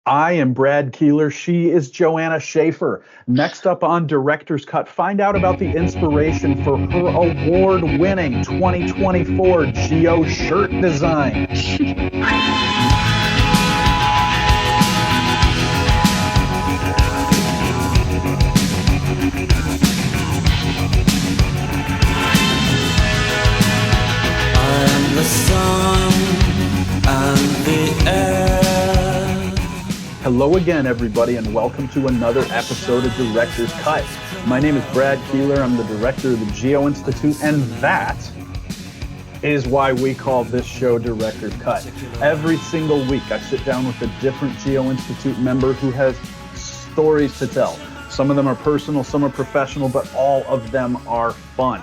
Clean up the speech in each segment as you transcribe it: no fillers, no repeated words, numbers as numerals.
I am Brad Keelor. She is JoAnna Shafer. Next up on Director's Cut, find out about the inspiration for her award-winning 2024 Geo-Shirt design. I'm the sun and the air. Hello again, everybody, and welcome to another episode of Director's Cut. My name is Brad Keelor. I'm the director of the Geo-Institute, and that is why we call this show Director's Cut. Every single week, I sit down with a different Geo-Institute member who has stories to tell. Some of them are personal, some are professional, but all of them are fun.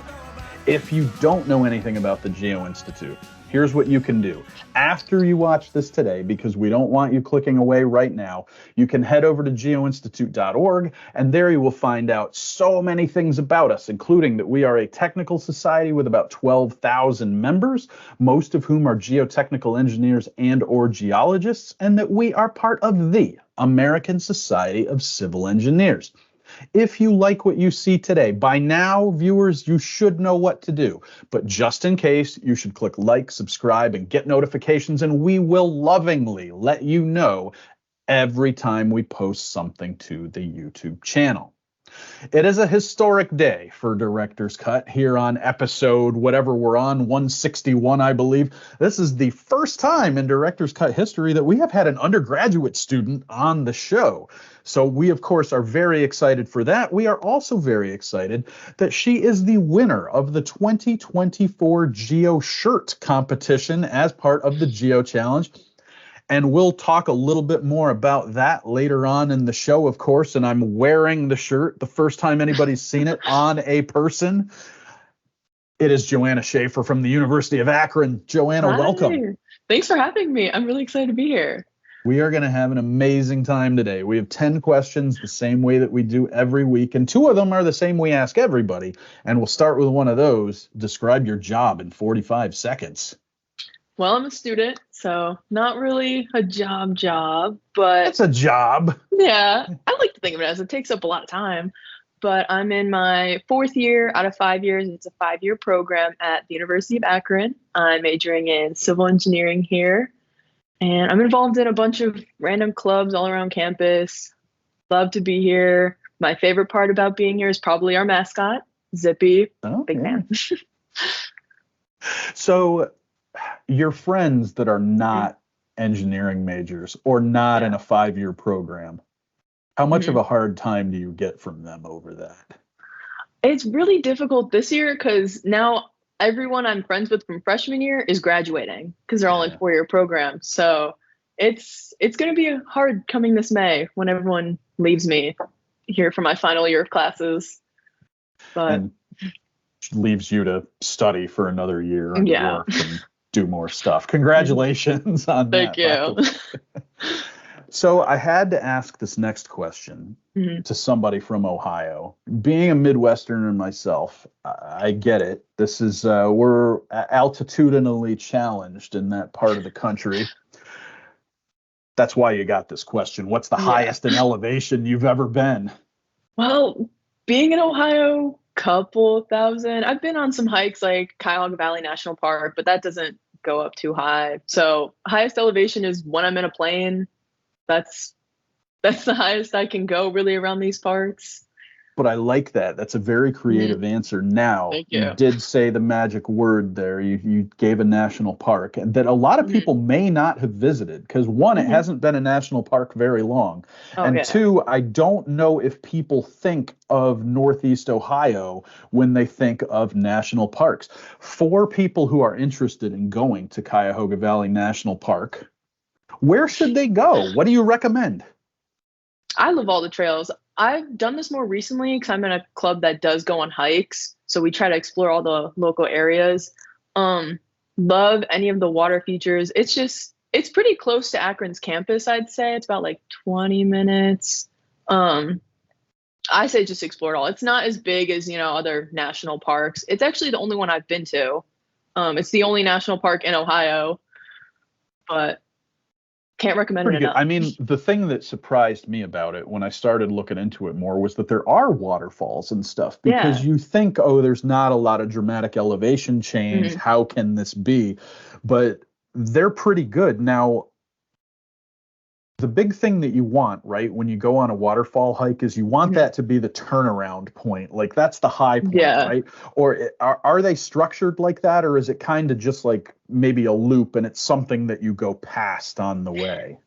If you don't know anything about the Geo-Institute, here's what you can do. After you watch this today, because we don't want you clicking away right now, you can head over to geoinstitute.org, and there you will find out so many things about us, including that we are a technical society with about 12,000 members, most of whom are geotechnical engineers and or geologists, and that we are part of the American Society of Civil Engineers. If you like what you see today, by now, viewers, you should know what to do. But just in case, you should click like, subscribe, and get notifications, and we will lovingly let you know every time we post something to the YouTube channel. It is a historic day for Director's Cut here on episode whatever we're on, 161, I believe. This is the first time in Director's Cut history that we have had an undergraduate student on the show. So we, of course, are very excited for that. We are also very excited that she is the winner of the 2024 Geo-Shirt competition as part of the Geo Challenge. And we'll talk a little bit more about that later on in the show, of course. And I'm wearing the shirt, the first time anybody's seen it on a person. It is JoAnna Shafer from the University of Akron. JoAnna, Hi. welcome. Thanks for having me. I'm really excited to be here. We are going to have an amazing time today. We have 10 questions the same way that we do every week, and 2 of them are the same we ask everybody. And we'll start with one of those. Describe your job in 45 seconds. Well, I'm a student, so not really a job, but It's a job. yeah, I like to think of it as it takes up a lot of time. But I'm in my 4th year out of 5 years. It's a 5-year program at the University of Akron. I'm majoring in civil engineering here, and I'm involved in a bunch of random clubs all around campus. Love to be here. My favorite part about being here is probably our mascot, Zippy. Oh, Big yeah. fan. So your friends that are not engineering majors or not in a 5-year program, how much of a hard time do you get from them over that? It's really difficult this year because now everyone I'm friends with from freshman year is graduating because they're all in 4-year programs. So it's going to be hard coming this May when everyone leaves me here for my final year of classes. But And leaves you to study for another year and Yeah. work and do more stuff. Congratulations on Thank that. you. So I had to ask this next question Mhm. to somebody from Ohio. Being a Midwesterner myself, I get it. This is we're altitudinally challenged in that part of the country. That's why you got this question. What's the highest in elevation you've ever been? Well, being in Ohio, couple thousand. I've been on some hikes like Cuyahoga Valley National Park, but that doesn't go up too high. So highest elevation is when I'm in a plane. That's the highest I can go really around these parts. But I like that. That's a very creative answer. Now, Thank you. did say the magic word there. You gave a national park that a lot of people may not have visited because, one, it hasn't been a national park very long. Oh, And yeah. 2, I don't know if people think of Northeast Ohio when they think of national parks. For people who are interested in going to Cuyahoga Valley National Park, where should they go? What do you recommend? I love all the trails. I've done this more recently because I'm in a club that does go on hikes. So we try to explore all the local areas. Love any of the water features. It's pretty close to Akron's campus, I'd say. It's about like 20 minutes. I say just explore it all. It's not as big as, other national parks. It's actually the only one I've been to. It's the only national park in Ohio. But Can't recommend it Pretty good. enough. I mean, the thing that surprised me about it when I started looking into it more was that there are waterfalls and stuff, because Yeah. you think, oh, there's not a lot of dramatic elevation change. Hmm. How can this be? But they're pretty good. Now, the big thing that you want, right, when you go on a waterfall hike is you want Hmm. that to be the turnaround point. Like that's the high point, Yeah. right? Or are they structured like that, or is it kind of just like maybe a loop and it's something that you go past on the way?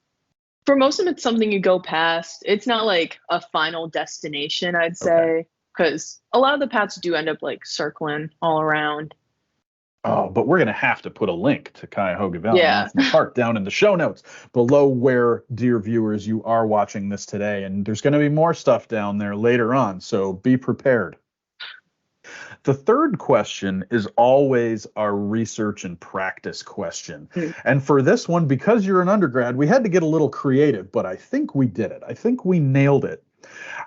For most of them, it's something you go past. It's not like a final destination, I'd Okay. say, because a lot of the paths do end up like circling all around. Oh, but we're going to have to put a link to Cuyahoga Valley Yeah. National Park down in the show notes below where, dear viewers, you are watching this today. And there's going to be more stuff down there later on, so be prepared. The third question is always our research and practice question. Mm. And for this one, because you're an undergrad, we had to get a little creative, but I think we did it. I think we nailed it.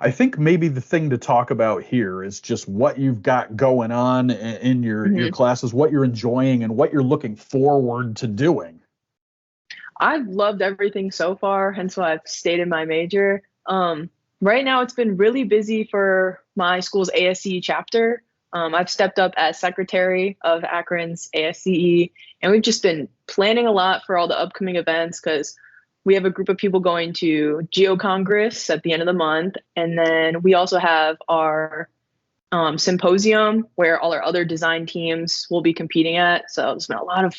I think maybe the thing to talk about here is just what you've got going on in your Mhm. classes, what you're enjoying, and what you're looking forward to doing. I've loved everything so far, hence why I've stayed in my major. Right now, it's been really busy for my school's ASCE chapter. I've stepped up as secretary of Akron's ASCE, and we've just been planning a lot for all the upcoming events because we have a group of people going to Geo-Congress at the end of the month. And then we also have our symposium where all our other design teams will be competing at. So there's been a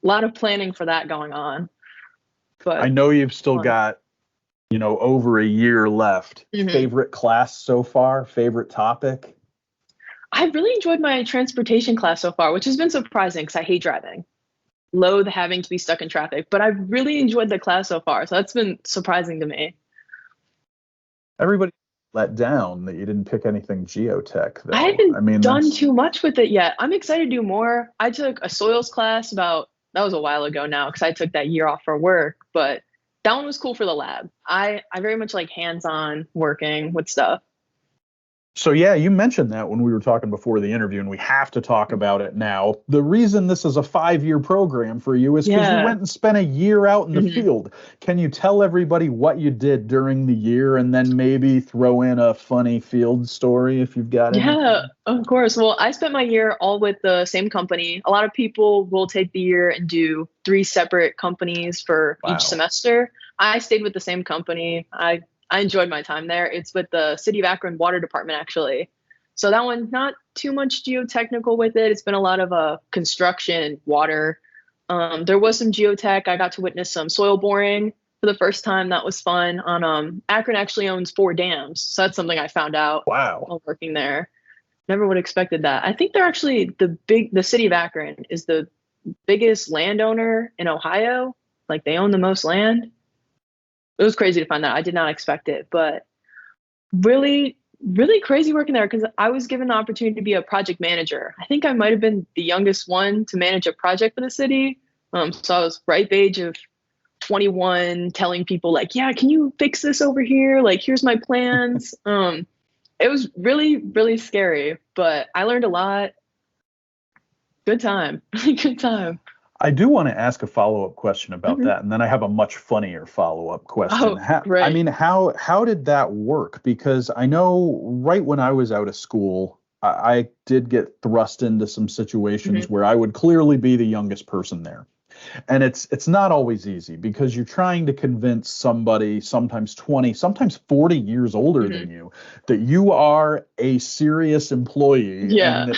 lot of planning for that going on. I But know you've still fun. got, over a year left. Mhm. Favorite class so far? Favorite topic? I've really enjoyed my transportation class so far, which has been surprising because I hate driving. Loathe having to be stuck in traffic, but I've really enjoyed the class so far. So that's been surprising to me. Everybody let down that you didn't pick anything geotech, though. I haven't I mean, done that's too much with it yet. I'm excited to do more. I took a soils class that was a while ago now because I took that year off for work, but that one was cool for the lab. I very much like hands-on working with stuff. so yeah, you mentioned that when we were talking before the interview, and we have to talk about it now. The reason this is a 5-year program for you is because you Yeah. went and spent a year out in the Mhm. field. Can you tell everybody what you did during the year, and then maybe throw in a funny field story if you've got Yeah, anything? of course. Well, I spent my year all with the same company. A lot of people will take the year and do 3 separate companies for each Wow. semester. I stayed with the same company. I enjoyed my time there. It's with the City of Akron Water Department, actually. So that one, not too much geotechnical with it. It's been a lot of construction, water. There was some geotech. I got to witness some soil boring for the first time. That was fun. Akron actually owns 4 dams, so that's something I found out Wow. while working there. Never would have expected that. I think they're actually the city of Akron is the biggest landowner in Ohio. Like they own the most land. It was crazy to find that. I did not expect it, but really, really crazy working there because I was given the opportunity to be a project manager. I think I might have been the youngest one to manage a project for the city. So I was right the age of 21, telling people like, "Yeah, can you fix this over here? Like, here's my plans." It was really, really scary, but I learned a lot. Good time. Really good time. I do want to ask a follow-up question about Mhm. that, and then I have a much funnier follow-up question. Oh, great. How did that work? Because I know right when I was out of school, I did get thrust into some situations Mhm. where I would clearly be the youngest person there. And it's not always easy because you're trying to convince somebody, sometimes 20, sometimes 40 years older Mhm. than you, that you are a serious employee Yeah. and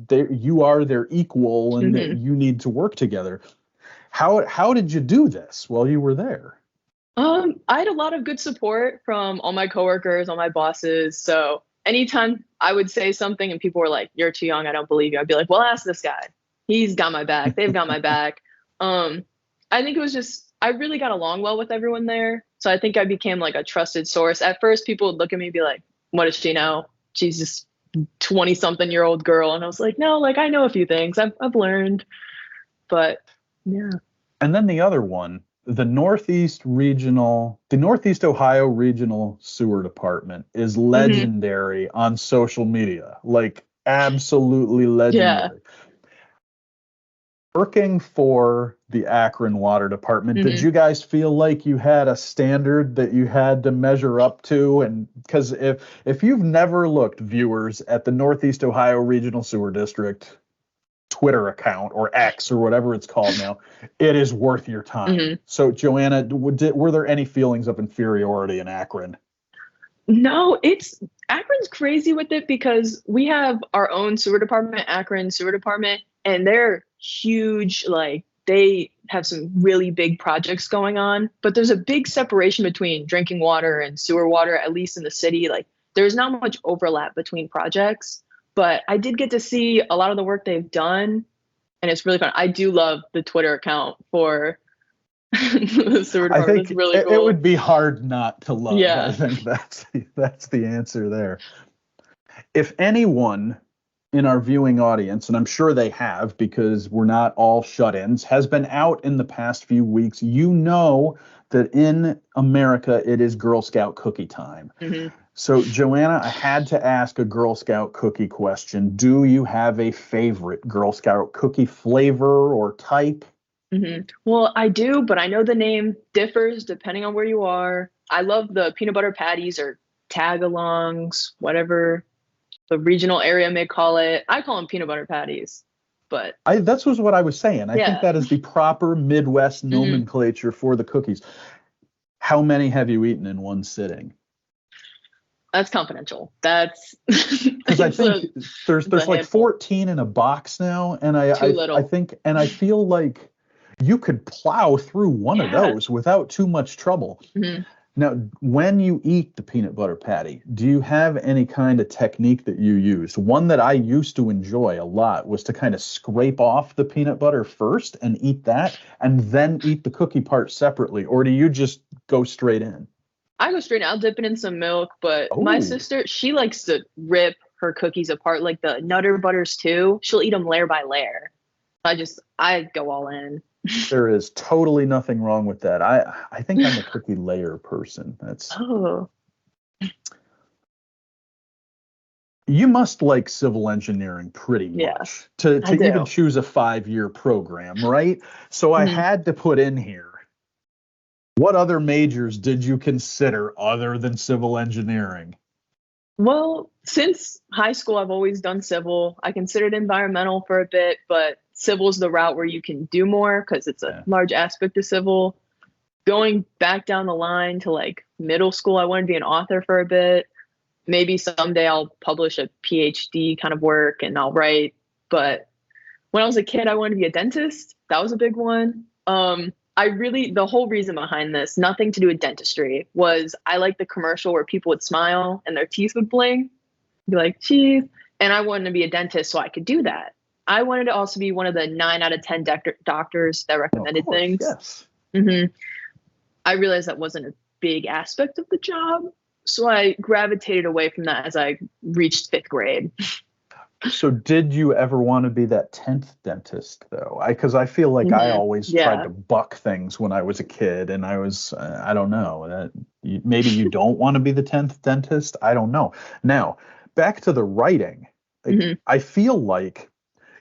that you are their equal and that Mhm. you need to work together. How did you do this while you were there? I had a lot of good support from all my coworkers, all my bosses. So anytime I would say something and people were like, "You're too young, I don't believe you," I'd be like, "Well, ask this guy. He's got my back. They've got my back." Um, I think it was just I really got along well with everyone there. So I think I became like a trusted source. At first, people would look at me and be like, "What does she know? She's just 20-something-year-old girl." And I was like, "No, like I know a few things. I've learned." But yeah. And then the other one, the Northeast Ohio Regional Sewer Department is Mhm. legendary on social media, like absolutely Yeah. legendary. Working for the Akron Water Department, did you guys feel like you had a standard that you had to measure up to? And because if you've never looked, viewers, at the Northeast Ohio Regional Sewer District Twitter account, or X, or whatever it's called now, it is worth your time. So, JoAnna, were there any feelings of inferiority in Akron? No, Akron's crazy with it because we have our own sewer department, Akron Sewer Department, and they're huge. Like, they have some really big projects going on, but there's a big separation between drinking water and sewer water, at least in the city. Like, there's not much overlap between projects, but I did get to see a lot of the work they've done, and it's really fun. I do love the Twitter account for the sewer department. I think it's really cool. It would be hard not to love. Yeah. I think that's the answer there. If anyone in our viewing audience, and I'm sure they have because we're not all shut-ins, has been out in the past few weeks, you know that in America it is Girl Scout cookie time. So, JoAnna, I had to ask a Girl Scout cookie question. Do you have a favorite Girl Scout cookie flavor or type? Well, I do, but I know the name differs depending on where you are. I love the peanut butter patties or tag-alongs, whatever the regional area may call it. I call them peanut butter patties, but That's what I was saying. I think that is the proper Midwest nomenclature for the cookies. How many have you eaten in one sitting? That's confidential. That's because I think there's like 14 in a box now, and I think, and I feel like you could plow through one of those without too much trouble. Now, when you eat the peanut butter patty, do you have any kind of technique that you use? One that I used to enjoy a lot was to kind of scrape off the peanut butter first and eat that, and then eat the cookie part separately. Or do you just go straight in? I go straight in. I'll dip it in some milk, but my sister, she likes to rip her cookies apart, like the Nutter Butters too. She'll eat them layer by layer. I go all in. There is totally nothing wrong with that. I think I'm a cookie layer person. You must like civil engineering pretty much to even choose a 5-year program, right? So I had to put in here, what other majors did you consider other than civil engineering? Well, since high school, I've always done civil. I considered environmental for a bit, but civil is the route where you can do more because it's a large aspect of civil. Going back down the line to like middle school, I wanted to be an author for a bit. Maybe someday I'll publish a PhD kind of work and I'll write. But when I was a kid, I wanted to be a dentist. That was a big one. The whole reason behind this, nothing to do with dentistry, was I like the commercial where people would smile and their teeth would blink, be like, cheese. And I wanted to be a dentist so I could do that. I wanted to also be one of the 9 out of 10 doctors that recommended things. Yes. I realized that wasn't a big aspect of the job. So I gravitated away from that as I reached 5th grade. So did you ever want to be that 10th dentist, though? Because I feel like I always tried to buck things when I was a kid, and I was, I don't know, maybe you don't want to be the 10th dentist. I don't know. Now, back to the writing. I feel like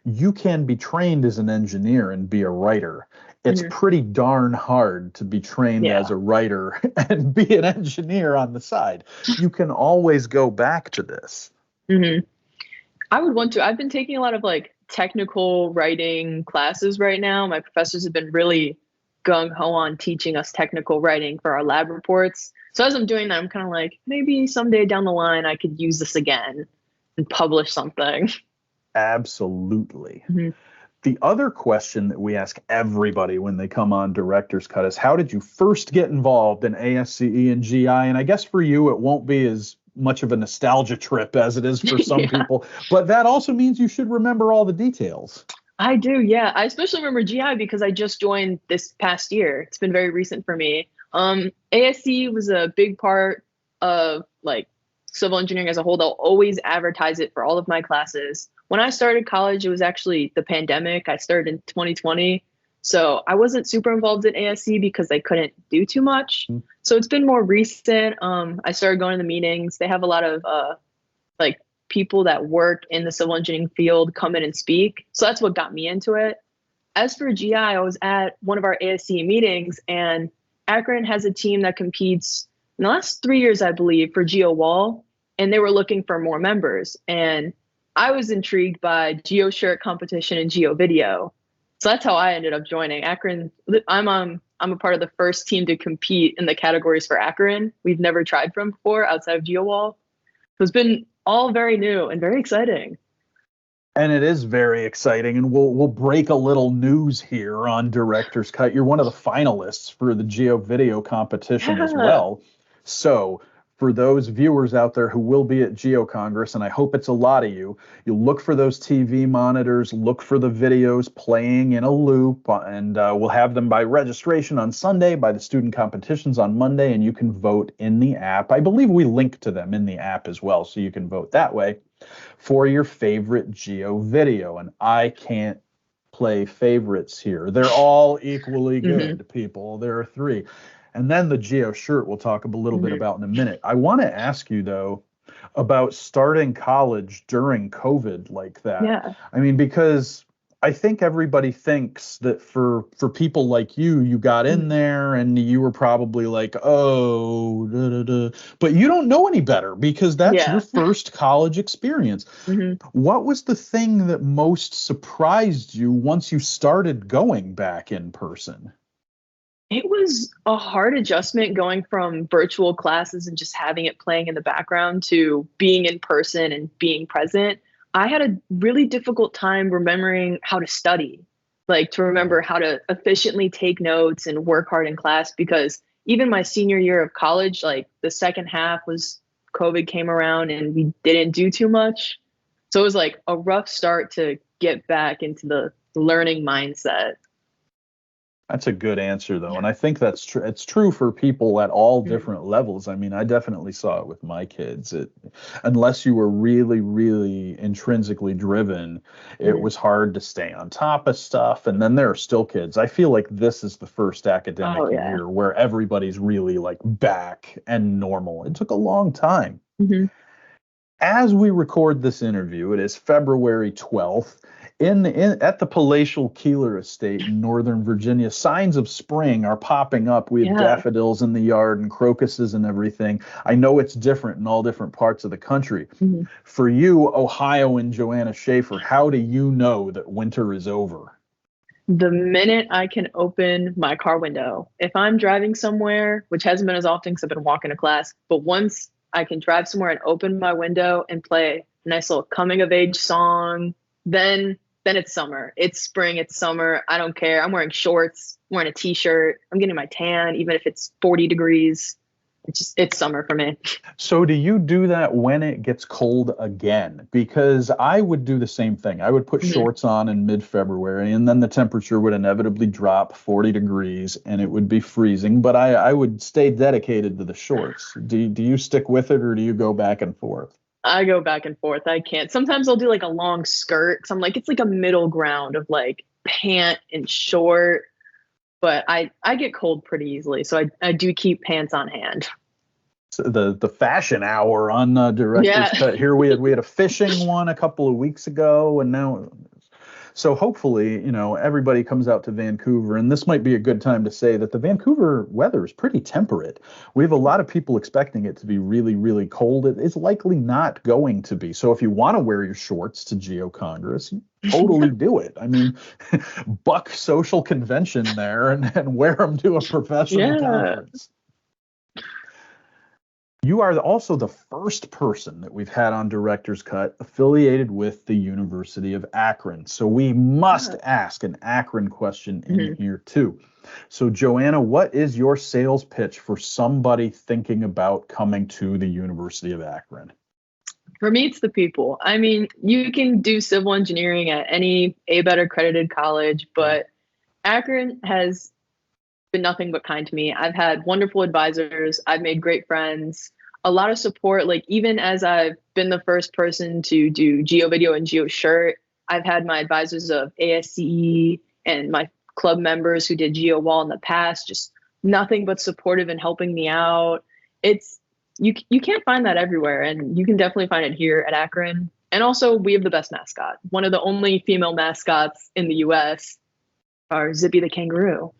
you can be trained as an engineer and be a writer. It's pretty darn hard to be trained as a writer and be an engineer on the side. You can always go back to this. I would want to. I've been taking a lot of like technical writing classes right now. My professors have been really gung-ho on teaching us technical writing for our lab reports. So as I'm doing that, I'm kind of like, maybe someday down the line, I could use this again and publish something. Absolutely. The other question that we ask everybody when they come on Director's Cut is, how did you first get involved in ASCE and GI? And I guess for you, it won't be as much of a nostalgia trip as it is for some people, but that also means you should remember all the details. I do, yeah. I especially remember GI because I just joined this past year. It's been very recent for me. ASCE was a big part of like civil engineering as a whole. They'll always advertise it for all of my classes. When I started college, it was actually the pandemic. I started in 2020. So I wasn't super involved in ASCE because they couldn't do too much. So it's been more recent. I started going to the meetings. They have a lot of like people that work in the civil engineering field come in and speak. So that's what got me into it. as for GI, I was at one of our ASCE meetings, and Akron has a team that competes in the last 3 years, I believe, for Geo Wall, and they were looking for more members. And I was intrigued by Geo-Shirt competition and Geo Video. So that's how I ended up joining Akron. I'm a part of the first team to compete in the categories for Akron. We've never tried from before outside of Geo Wall. So it's been all very new and very exciting. And it is very exciting, and we'll break a little news here on Director's Cut. You're one of the finalists for the Geo Video competition as well. So for those viewers out there who will be at Geo-Congress, and I hope it's a lot of you, you'll look for those TV monitors, look for the videos playing in a loop, and we'll have them by registration on Sunday, by the student competitions on Monday, and you can vote in the app. I believe we link to them in the app as well, so you can vote that way for your favorite Geo video. And I can't play favorites here. They're all equally good, people. There are three. And then the Geo-Shirt we'll talk a little bit about in a minute. I want to ask you, though, about starting college during COVID like that. Yeah. I mean, because I think everybody thinks that for people like you got in there and you were probably like, oh, but you don't know any better because that's your first college experience. What was the thing that most surprised you once you started going back in person? It was a hard adjustment going from virtual classes and just having it playing in the background to being in person and being present. I had a really difficult time remembering how to study, like to remember how to efficiently take notes and work hard in class, because even my senior year of college, like the second half was COVID came around and we didn't do too much. So it was like a rough start to get back into the learning mindset. That's a good answer, though. And I think that's true. It's true for people at all different levels. I mean, I definitely saw it with my kids. Unless you were really, really intrinsically driven, it was hard to stay on top of stuff. And then there are still kids. I feel like this is the first academic year where everybody's really like back and normal. It took a long time. As we record this interview, it is February 12th. At the palatial Keelor estate in Northern Virginia, signs of spring are popping up. We have daffodils in the yard and crocuses and everything. I know it's different in all different parts of the country. For you, Ohioan JoAnna Shafer, how do you know that winter is over? The minute I can open my car window. If I'm driving somewhere, which hasn't been as often because I've been walking to class, but once I can drive somewhere and open my window and play a nice little coming of age song, then it's summer. It's spring, it's summer. I don't care. I'm wearing shorts, I'm wearing a t-shirt. I'm getting my tan, even if it's 40 degrees. It's summer for me. So do you do that when it gets cold again? Because I would do the same thing. I would put shorts on in mid-February, and then the temperature would inevitably drop 40 degrees, and it would be freezing. But I would stay dedicated to the shorts. Do you stick with it, or do you go back and forth? I go back and forth. I can't. Sometimes I'll do like a long skirt, because I'm like, it's like a middle ground of like pant and short. But I get cold pretty easily, so I do keep pants on hand. So the fashion hour on Director's Cut here. We had a fishing one a couple of weeks ago, and now. So hopefully, everybody comes out to Vancouver, and this might be a good time to say that the Vancouver weather is pretty temperate. We have a lot of people expecting it to be really, really cold. It's likely not going to be. So if you want to wear your shorts to Geo-Congress, totally do it. I mean, buck social convention there and wear them to a professional conference. You are also the first person that we've had on Director's Cut affiliated with the University of Akron. So we must ask an Akron question in here too. So JoAnna, what is your sales pitch for somebody thinking about coming to the University of Akron? For me, it's the people. I mean, you can do civil engineering at any ABET accredited college, but Akron has been nothing but kind to me. I've had wonderful advisors. I've made great friends. A lot of support. Like, even as I've been the first person to do Geo Video and Geo-Shirt, I've had my advisors of ASCE and my club members who did Geo Wall in the past, just nothing but supportive and helping me out. It's you can't find that everywhere, and you can definitely find it here at Akron. And also, we have the best mascot, one of the only female mascots in the US. Or Zippy the kangaroo.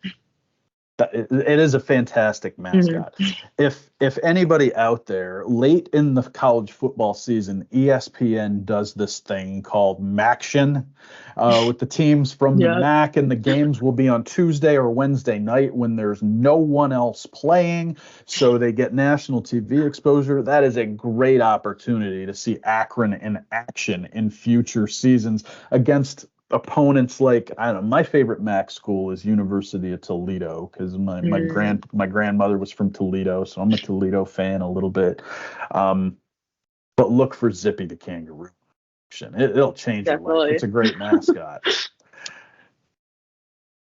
It is a fantastic mascot. If anybody out there, late in the college football season, ESPN does this thing called Maction with the teams from the Yep. MAC, and the games will be on Tuesday or Wednesday night when there's no one else playing, so they get national TV exposure. That is a great opportunity to see Akron in action in future seasons against opponents like, I don't know, my favorite MAC school is University of Toledo because my grandmother was from Toledo, so I'm a Toledo fan a little bit. But look for Zippy the kangaroo. It'll change your life. It's a great mascot.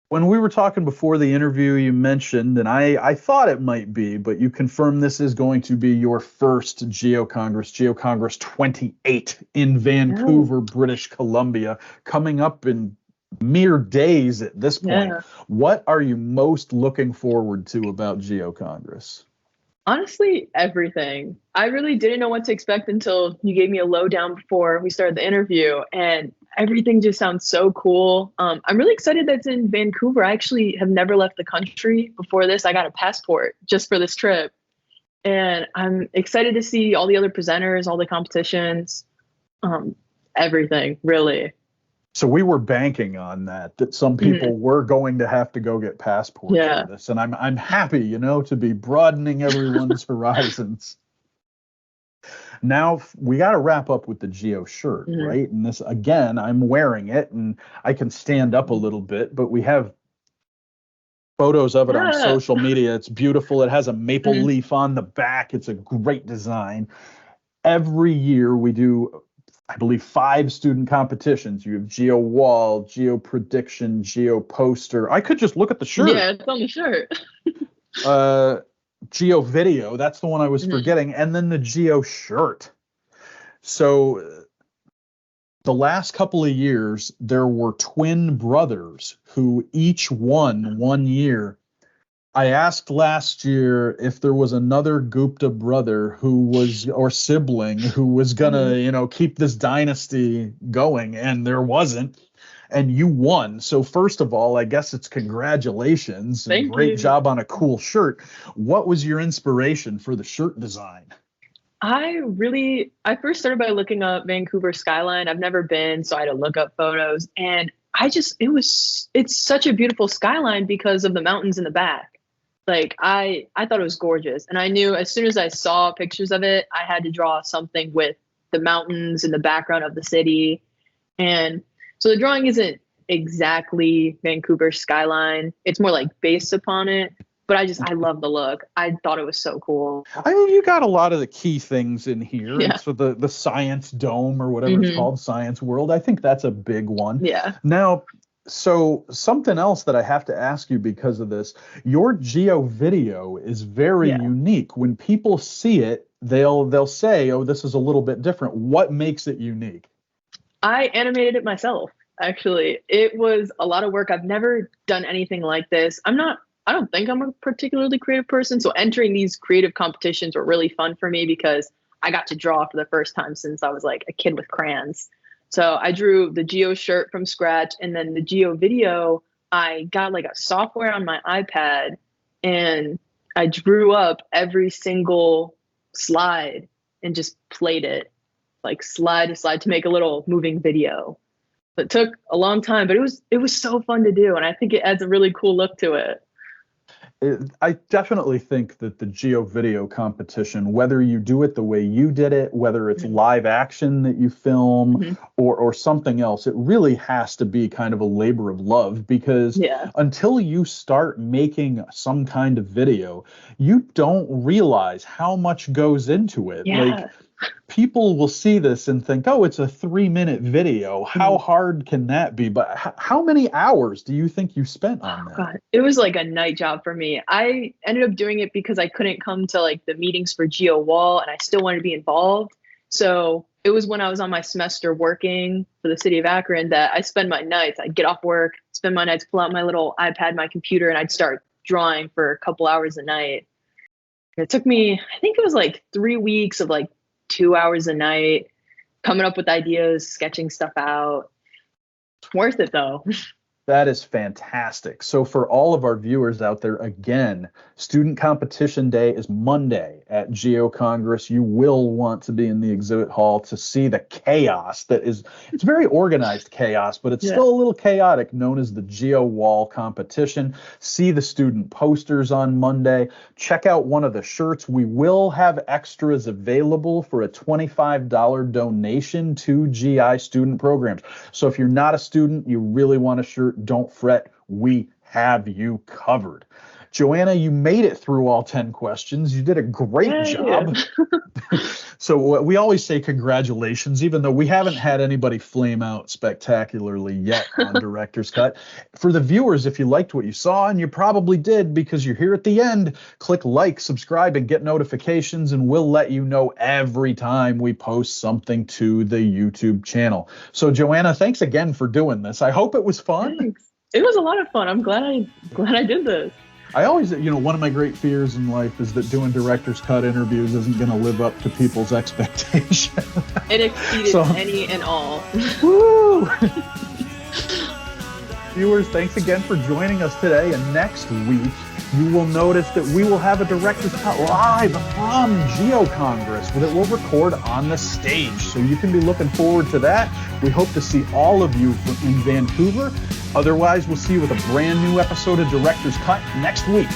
When we were talking before the interview, you mentioned, and I thought it might be, but you confirmed this is going to be your first Geo-Congress, Geo-Congress 28 in Vancouver, British Columbia, coming up in mere days at this point. Yeah. What are you most looking forward to about Geo-Congress? Honestly, everything. I really didn't know what to expect until you gave me a lowdown before we started the interview, and everything just sounds so cool. I'm really excited that it's in Vancouver. I actually have never left the country before this. I got a passport just for this trip, and I'm excited to see all the other presenters, all the competitions, everything, really. So we were banking on that some people were going to have to go get passports for this. And I'm happy, to be broadening everyone's horizons. Now we got to wrap up with the Geo-Shirt, right? And this, again, I'm wearing it and I can stand up a little bit, but we have photos of it on social media. It's beautiful. It has a maple leaf on the back. It's a great design. Every year we do, I believe, 5 student competitions. You have Geo Wall, Geo Prediction, Geo Poster. I could just look at the shirt. Yeah, it's on the shirt. Geo Video, that's the one I was forgetting. And then the Geo-Shirt. So the last couple of years, there were twin brothers who each won one year. I asked last year if there was another Gupta brother or sibling who was gonna, keep this dynasty going, and there wasn't. And you won. So first of all, I guess it's congratulations. Thank Great you. job on a cool shirt. What was your inspiration for the shirt design? I first started by looking up Vancouver skyline. I've never been, so I had to look up photos, and it's such a beautiful skyline because of the mountains in the back. Like, I thought it was gorgeous. And I knew as soon as I saw pictures of it, I had to draw something with the mountains in the background of the city. And so the drawing isn't exactly Vancouver skyline. It's more like based upon it. But I love the look. I thought it was so cool. I mean, you got a lot of the key things in here. Yeah. So the Science Dome or whatever it's called, Science World. I think that's a big one. Yeah. Now, so something else that I have to ask you because of this, your Geo video is very unique. When people see it, they'll say, oh, this is a little bit different. What makes it unique? I animated it myself, actually. It was a lot of work. I've never done anything like this. I don't think I'm a particularly creative person. So entering these creative competitions were really fun for me because I got to draw for the first time since I was like a kid with crayons. So I drew the Geo-Shirt from scratch, and then the Geo video, I got like a software on my iPad, and I drew up every single slide and just played it like slide to slide to make a little moving video. It took a long time, but it was so fun to do, and I think it adds a really cool look to it. I definitely think that the Geo video competition, whether you do it the way you did it, whether it's live action that you film or something else, it really has to be kind of a labor of love because until you start making some kind of video, you don't realize how much goes into it. Yeah. Like, people will see this and think, oh, it's a 3-minute video. How hard can that be? But how many hours do you think you spent on that? God, it was like a night job for me. I ended up doing it because I couldn't come to like the meetings for Geo Wall, and I still wanted to be involved. So it was when I was on my semester working for the city of Akron that I spend my nights. I'd get off work, spend my nights, pull out my little iPad, my computer, and I'd start drawing for a couple hours a night. It took me, I think it was like 3 weeks of like 2 hours a night, coming up with ideas, sketching stuff out. Worth it though. That is fantastic. So for all of our viewers out there, again, Student Competition Day is Monday at Geo-Congress. You will want to be in the exhibit hall to see the chaos that is, it's very organized chaos, but it's still a little chaotic, known as the Geo Wall competition. See the student posters on Monday. Check out one of the shirts. We will have extras available for a $25 donation to GI student programs. So if you're not a student, you really want a shirt, don't fret, we have you covered. JoAnna, you made it through all 10 questions. You did a great job. So we always say congratulations, even though we haven't had anybody flame out spectacularly yet on Director's Cut. For the viewers, if you liked what you saw, and you probably did because you're here at the end, click like, subscribe, and get notifications, and we'll let you know every time we post something to the YouTube channel. So JoAnna, thanks again for doing this. I hope it was fun. Thanks. It was a lot of fun. I'm glad I did this. I always, one of my great fears in life is that doing Director's Cut interviews isn't going to live up to people's expectations. It exceeded any and all. Woo! Viewers, thanks again for joining us today. And next week, you will notice that we will have a Director's Cut live from Geo-Congress that we'll record on the stage. So you can be looking forward to that. We hope to see all of you in Vancouver. Otherwise, we'll see you with a brand new episode of Director's Cut next week.